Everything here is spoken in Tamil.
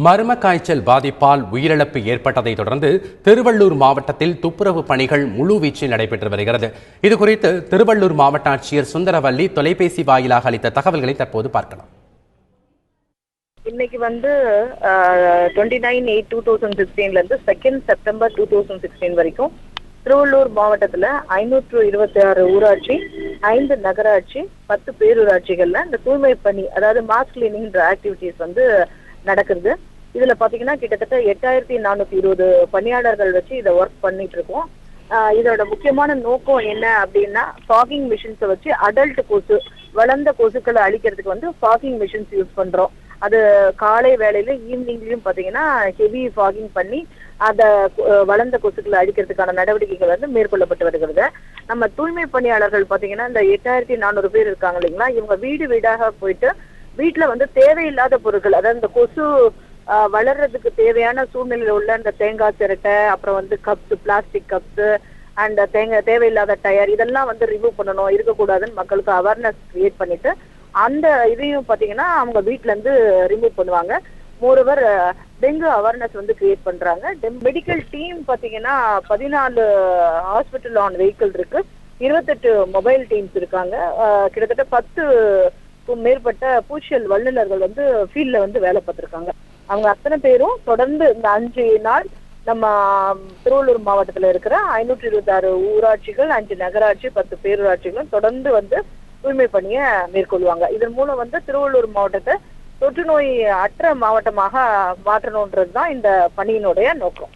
மர்ம காய்ச்சல் பாதிப்பால் உயிரிழப்பு ஏற்பட்டதை தொடர்ந்து திருவள்ளூர் மாவட்டத்தில் துப்புரவு பணிகள் முழுவீச்சில் நடைபெற்று வருகிறது. இதுகுறித்து திருவள்ளூர் மாவட்ட ஆட்சியர் சுந்தரவல்லி தொலைபேசி வாயிலாக அளித்த தகவல்களை தற்போது பார்க்கலாம். இன்னைக்கு 29/8/2016 இருந்து 2 செப்டம்பர் 2016 வரைக்கும் திருவள்ளூர் மாவட்டத்துல 526 ஊராட்சி, 5 நகராட்சி, 10 பேரூராட்சிகள்ல இந்த தூய்மை பணி, அதாவது மாஸ் கிளீனிங் ஆக்டிவிட்டிஸ் நடக்குது. இதுல பாத்தீங்கன்னா கிட்டத்தட்ட 8420 பணியாளர்கள் வச்சு இதை ஒர்க் பண்ணிட்டு இருக்கோம். இதோட முக்கியமான நோக்கம் என்ன அப்படின்னா, ஃபாகிங் மிஷின்ஸ் வச்சு அடல்ட் கொசு, வளர்ந்த கொசுக்களை அழிக்கிறதுக்கு ஃபாகிங் மிஷின்ஸ் யூஸ் பண்றோம். அது காலை வேளையில ஈவினிங்லயும் பாத்தீங்கன்னா ஹெவி ஃபாகிங் பண்ணி அத வளர்ந்த கொசுக்களை அழிக்கிறதுக்கான நடவடிக்கைகள் மேற்கொள்ளப்பட்டு வருகிறது. நம்ம தூய்மை பணியாளர்கள் பாத்தீங்கன்னா இந்த 8400 பேர் இருக்காங்க இல்லைங்களா, இவங்க வீடு வீடாக போயிட்டு வீட்டுல தேவையில்லாத பொருட்கள், அதாவது இந்த கொசு வளர்றதுக்கு தேவையான சூழ்நிலையில உள்ள இந்த தேங்காய் சிரட்டை, அப்புறம் கப்ஸ், பிளாஸ்டிக் கப்ஸ் அண்ட் தேவையில்லாத டயர், இதெல்லாம் ரிமூவ் பண்ணணும், இருக்கக்கூடாதுன்னு மக்களுக்கு அவேர்னஸ் கிரியேட் பண்ணிட்டு அந்த இதையும் பாத்தீங்கன்னா அவங்க வீட்டுல இருந்து ரிமூவ் பண்ணுவாங்க. மோரோவர் டெங்கு அவேர்னஸ் கிரியேட் பண்றாங்க. மெடிக்கல் டீம் பாத்தீங்கன்னா 14 ஹாஸ்பிட்டல் ஆன் வெஹிக்கிள் இருக்கு, 28 மொபைல் டீம்ஸ் இருக்காங்க. கிட்டத்தட்ட 10க்கும் மேற்பட்ட பூச்சியல் வல்லுநர்கள் ஃபீல்ட்ல வேலை பார்த்திருக்காங்க. அவங்க அத்தனை பேரும் தொடர்ந்து இந்த 5 நாள் நம்ம திருவள்ளூர் மாவட்டத்துல இருக்கிற 526 ஊராட்சிகள், 5 நகராட்சி, 10 பேரூராட்சிகளும் தொடர்ந்து தூய்மை பணியை மேற்கொள்வாங்க. இதன் மூலம் திருவள்ளூர் மாவட்டத்தை தொற்று நோய் அற்ற மாவட்டமாக மாற்றணும்ன்றதுதான் இந்த பணியினுடைய நோக்கம்.